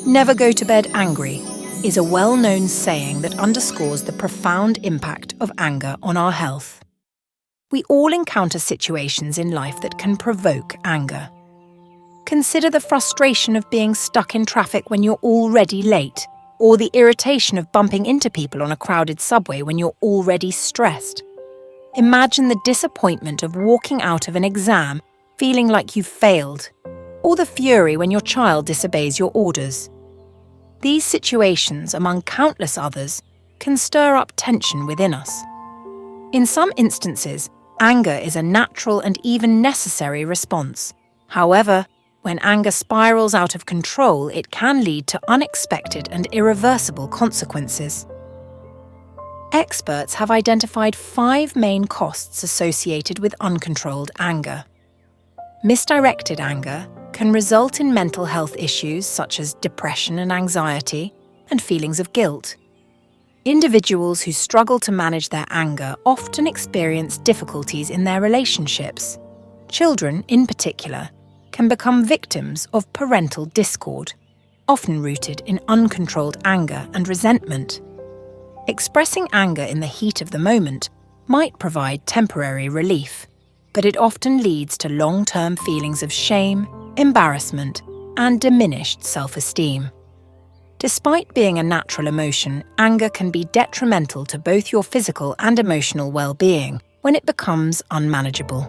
"Never go to bed angry" is a well-known saying that underscores the profound impact of anger on our health. We all encounter situations in life that can provoke anger. Consider the frustration of being stuck in traffic when you're already late, or the irritation of bumping into people on a crowded subway when you're already stressed. Imagine the disappointment of walking out of an exam feeling like you've failed, or the fury when your child disobeys your orders. These situations, among countless others, can stir up tension within us. In some instances, anger is a natural and even necessary response. However, when anger spirals out of control, it can lead to unexpected and irreversible consequences. Experts have identified 5 main costs associated with uncontrolled anger. Misdirected anger can result in mental health issues such as depression and anxiety, and feelings of guilt. Individuals who struggle to manage their anger often experience difficulties in their relationships. Children, in particular, can become victims of parental discord, often rooted in uncontrolled anger and resentment. Expressing anger in the heat of the moment might provide temporary relief, but it often leads to long-term feelings of shame, embarrassment, and diminished self-esteem. Despite being a natural emotion, anger can be detrimental to both your physical and emotional well-being when it becomes unmanageable.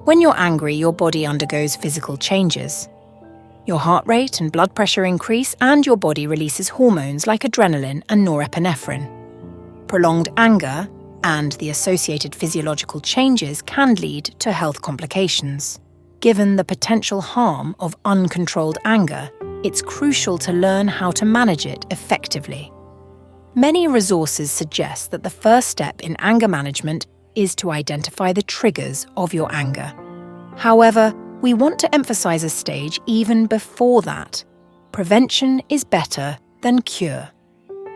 When you're angry, your body undergoes physical changes. Your heart rate and blood pressure increase, and your body releases hormones like adrenaline and norepinephrine. Prolonged anger and the associated physiological changes can lead to health complications. Given the potential harm of uncontrolled anger, it's crucial to learn how to manage it effectively. Many resources suggest that the first step in anger management is to identify the triggers of your anger. However, we want to emphasize a stage even before that. Prevention is better than cure.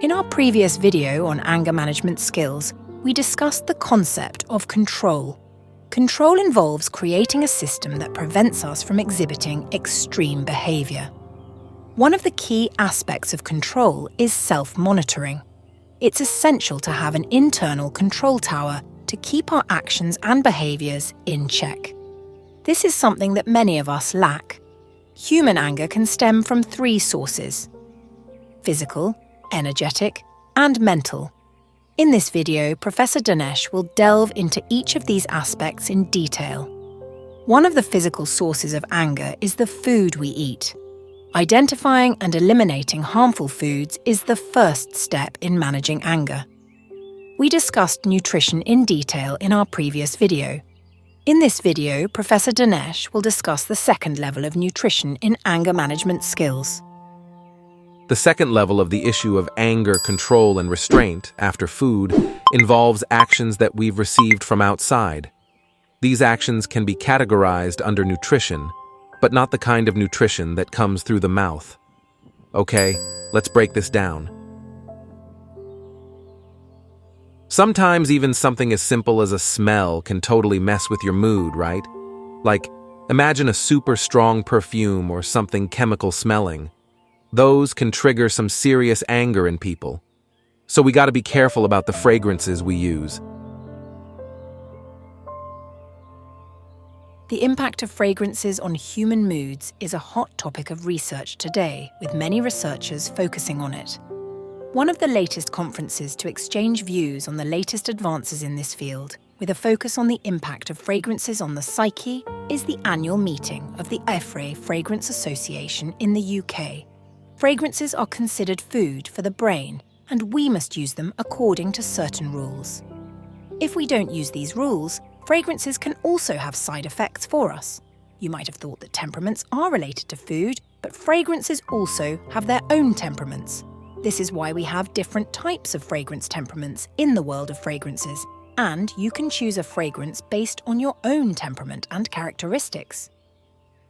In our previous video on anger management skills, we discussed the concept of control. Control involves creating a system that prevents us from exhibiting extreme behavior. One of the key aspects of control is self-monitoring. It's essential to have an internal control tower to keep our actions and behaviors in check. This is something that many of us lack. Human anger can stem from 3 sources: physical, energetic, and mental. In this video, Professor Danesh will delve into each of these aspects in detail. One of the physical sources of anger is the food we eat. Identifying and eliminating harmful foods is the first step in managing anger. We discussed nutrition in detail in our previous video. In this video, Professor Danesh will discuss the second level of nutrition in anger management skills. The second level of the issue of anger control and restraint after food involves actions that we've received from outside. These actions can be categorized under nutrition, but not the kind of nutrition that comes through the mouth. Okay, let's break this down. Sometimes even something as simple as a smell can totally mess with your mood, right? Like, imagine a super strong perfume or something chemical smelling. Those can trigger some serious anger in people. So we got to be careful about the fragrances we use. The impact of fragrances on human moods is a hot topic of research today, with many researchers focusing on it. One of the latest conferences to exchange views on the latest advances in this field, with a focus on the impact of fragrances on the psyche, is the annual meeting of the EFRE Fragrance Association in the UK. Fragrances are considered food for the brain, and we must use them according to certain rules. If we don't use these rules, fragrances can also have side effects for us. You might have thought that temperaments are related to food, but fragrances also have their own temperaments. This is why we have different types of fragrance temperaments in the world of fragrances, and you can choose a fragrance based on your own temperament and characteristics.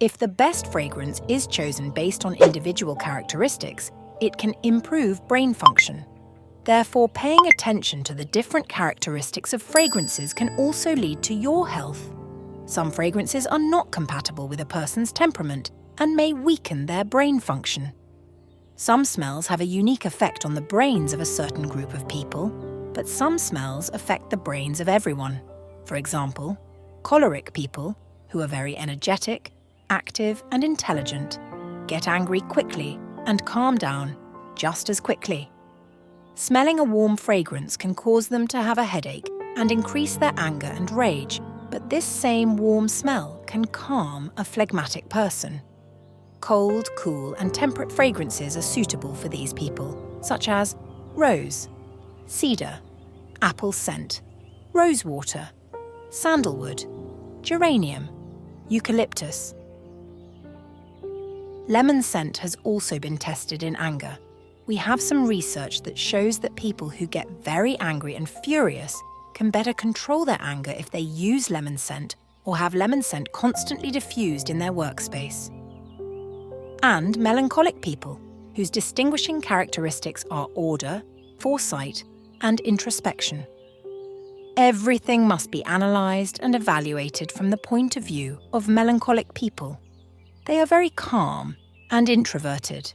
If the best fragrance is chosen based on individual characteristics, it can improve brain function. Therefore, paying attention to the different characteristics of fragrances can also lead to your health. Some fragrances are not compatible with a person's temperament and may weaken their brain function. Some smells have a unique effect on the brains of a certain group of people, but some smells affect the brains of everyone. For example, choleric people, who are very energetic, active, and intelligent, get angry quickly and calm down just as quickly. Smelling a warm fragrance can cause them to have a headache and increase their anger and rage, but this same warm smell can calm a phlegmatic person. Cold, cool, and temperate fragrances are suitable for these people, such as rose, cedar, apple scent, rosewater, sandalwood, geranium, eucalyptus. Lemon scent has also been tested in anger. We have some research that shows that people who get very angry and furious can better control their anger if they use lemon scent or have lemon scent constantly diffused in their workspace. And melancholic people, whose distinguishing characteristics are order, foresight, and introspection. Everything must be analysed and evaluated from the point of view of melancholic people. They are very calm and introverted.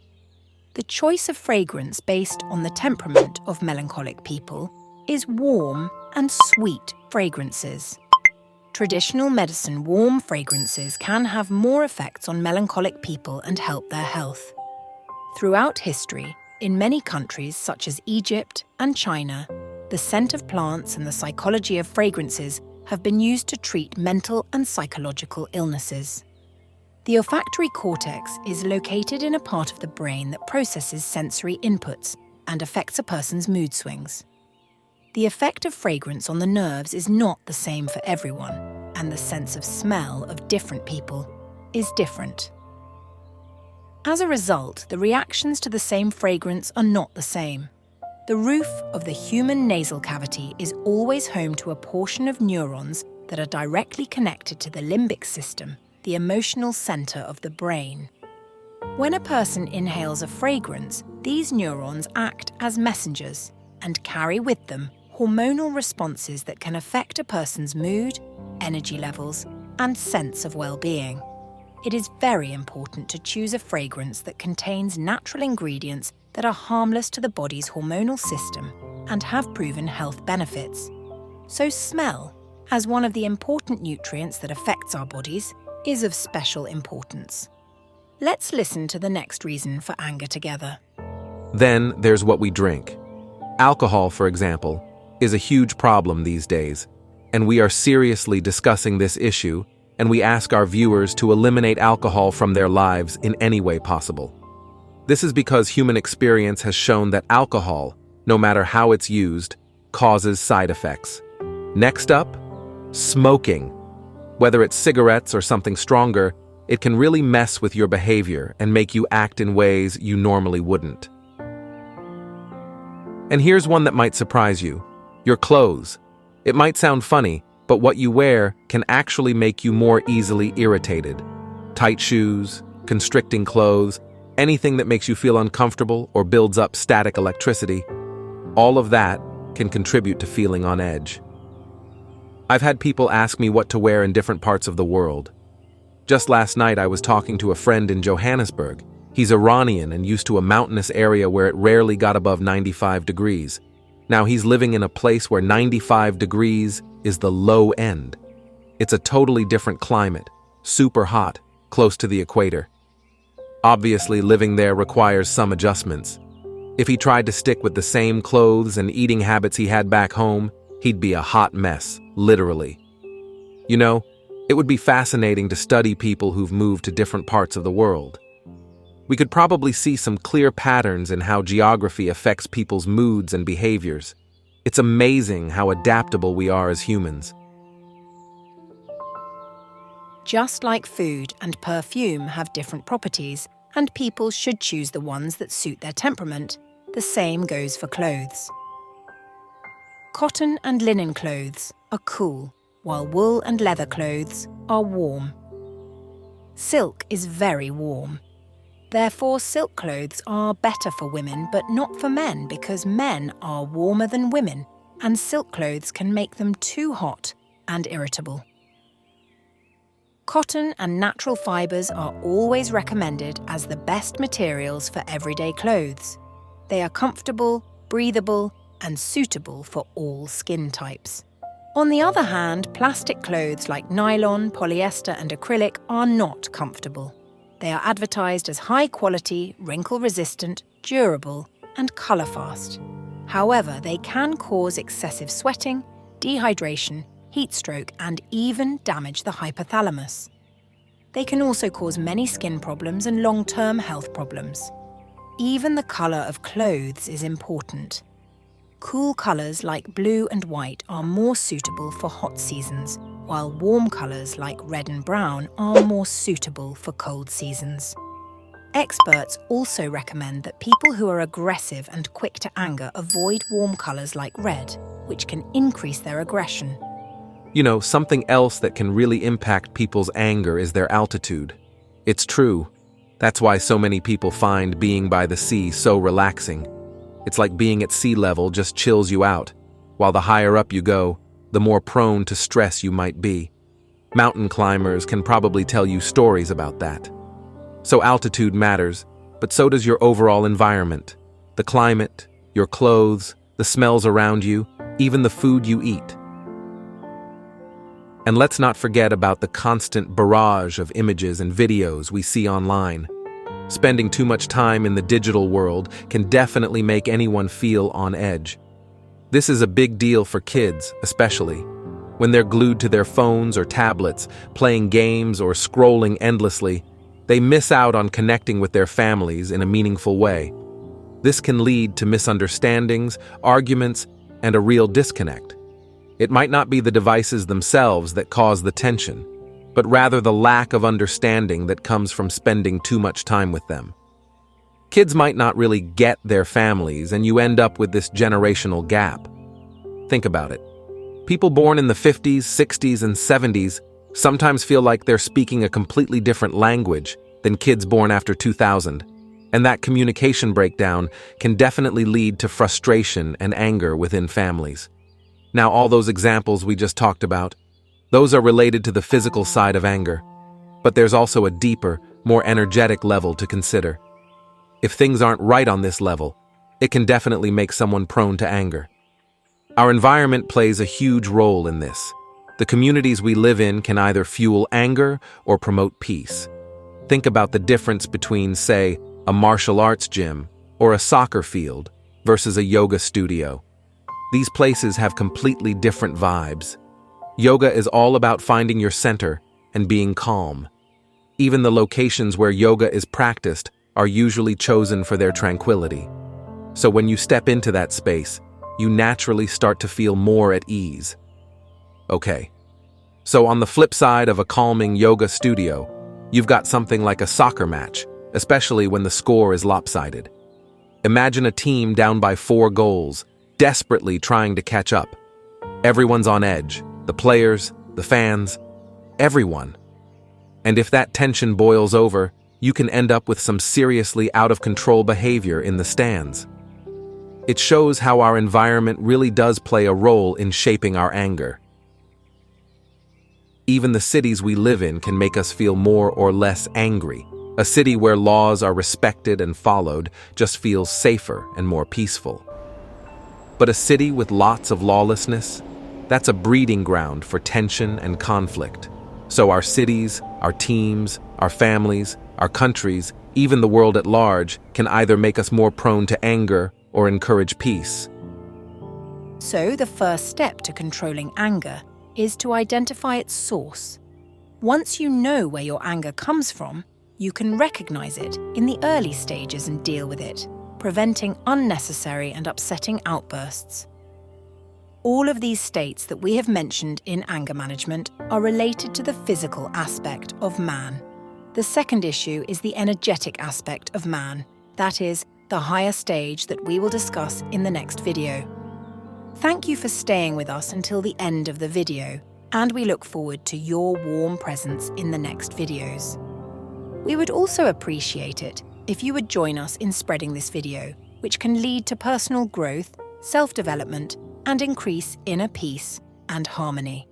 The choice of fragrance based on the temperament of melancholic people is warm and sweet fragrances. Traditional medicine warm fragrances can have more effects on melancholic people and help their health. Throughout history, in many countries such as Egypt and China, the scent of plants and the psychology of fragrances have been used to treat mental and psychological illnesses. The olfactory cortex is located in a part of the brain that processes sensory inputs and affects a person's mood swings. The effect of fragrance on the nerves is not the same for everyone, and the sense of smell of different people is different. As a result, the reactions to the same fragrance are not the same. The roof of the human nasal cavity is always home to a portion of neurons that are directly connected to the limbic system, the emotional center of the brain. When a person inhales a fragrance, these neurons act as messengers and carry with them hormonal responses that can affect a person's mood, energy levels, and sense of well-being. It is very important to choose a fragrance that contains natural ingredients that are harmless to the body's hormonal system and have proven health benefits. So smell, as one of the important nutrients that affects our bodies, is of special importance. Let's listen to the next reason for anger together. Then there's what we drink. Alcohol, for example, is a huge problem these days, and we are seriously discussing this issue, and we ask our viewers to eliminate alcohol from their lives in any way possible. This is because human experience has shown that alcohol, no matter how it's used, causes side effects. Next up, smoking. Whether it's cigarettes or something stronger, it can really mess with your behavior and make you act in ways you normally wouldn't. And here's one that might surprise you. Your clothes. It might sound funny, but what you wear can actually make you more easily irritated. Tight shoes, constricting clothes, anything that makes you feel uncomfortable or builds up static electricity, all of that can contribute to feeling on edge. I've had people ask me what to wear in different parts of the world. Just last night I was talking to a friend in Johannesburg. He's Iranian and used to a mountainous area where it rarely got above 95 degrees. Now he's living in a place where 95 degrees is the low end. It's a totally different climate, super hot, close to the equator. Obviously, living there requires some adjustments. If he tried to stick with the same clothes and eating habits he had back home, he'd be a hot mess, literally. You know, it would be fascinating to study people who've moved to different parts of the world. We could probably see some clear patterns in how geography affects people's moods and behaviors. It's amazing how adaptable we are as humans. Just like food and perfume have different properties, and people should choose the ones that suit their temperament, the same goes for clothes. Cotton and linen clothes are cool, while wool and leather clothes are warm. Silk is very warm. Therefore, silk clothes are better for women, but not for men, because men are warmer than women, and silk clothes can make them too hot and irritable. Cotton and natural fibres are always recommended as the best materials for everyday clothes. They are comfortable, breathable, and suitable for all skin types. On the other hand, plastic clothes like nylon, polyester, and acrylic are not comfortable. They are advertised as high quality, wrinkle-resistant, durable, and colour-fast. However, they can cause excessive sweating, dehydration, heat stroke, and even damage the hypothalamus. They can also cause many skin problems and long-term health problems. Even the colour of clothes is important. Cool colours like blue and white are more suitable for hot seasons, while warm colours like red and brown are more suitable for cold seasons. Experts also recommend that people who are aggressive and quick to anger avoid warm colours like red, which can increase their aggression. You know, something else that can really impact people's anger is their altitude. It's true. That's why so many people find being by the sea so relaxing. It's like being at sea level just chills you out, while the higher up you go, the more prone to stress you might be. Mountain climbers can probably tell you stories about that. So altitude matters, but so does your overall environment. The climate, your clothes, the smells around you, even the food you eat. And let's not forget about the constant barrage of images and videos we see online. Spending too much time in the digital world can definitely make anyone feel on edge. This is a big deal for kids, especially. When they're glued to their phones or tablets, playing games or scrolling endlessly, they miss out on connecting with their families in a meaningful way. This can lead to misunderstandings, arguments, and a real disconnect. It might not be the devices themselves that cause the tension, but rather the lack of understanding that comes from spending too much time with them. Kids might not really get their families, and you end up with this generational gap. Think about it. People born in the 50s, 60s, and 70s sometimes feel like they're speaking a completely different language than kids born after 2000, and that communication breakdown can definitely lead to frustration and anger within families. Now, all those examples we just talked about, those are related to the physical side of anger. But there's also a deeper, more energetic level to consider. If things aren't right on this level, it can definitely make someone prone to anger. Our environment plays a huge role in this. The communities we live in can either fuel anger or promote peace. Think about the difference between, say, a martial arts gym or a soccer field versus a yoga studio. These places have completely different vibes. Yoga is all about finding your center and being calm. Even the locations where yoga is practiced are usually chosen for their tranquility. So when you step into that space, you naturally start to feel more at ease. Okay, so on the flip side of a calming yoga studio, you've got something like a soccer match, especially when the score is lopsided. Imagine a team down by 4 goals, desperately trying to catch up. Everyone's on edge, the players, the fans, everyone. And if that tension boils over, you can end up with some seriously out-of-control behavior in the stands. It shows how our environment really does play a role in shaping our anger. Even the cities we live in can make us feel more or less angry. A city where laws are respected and followed just feels safer and more peaceful. But a city with lots of lawlessness, that's a breeding ground for tension and conflict. So our cities, our teams, our families, our countries, even the world at large, can either make us more prone to anger or encourage peace. So the first step to controlling anger is to identify its source. Once you know where your anger comes from, you can recognize it in the early stages and deal with it, preventing unnecessary and upsetting outbursts. All of these states that we have mentioned in anger management are related to the physical aspect of man. The second issue is the energetic aspect of man, that is, the higher stage that we will discuss in the next video. Thank you for staying with us until the end of the video, and we look forward to your warm presence in the next videos. We would also appreciate it if you would join us in spreading this video, which can lead to personal growth, self-development, and increase inner peace and harmony.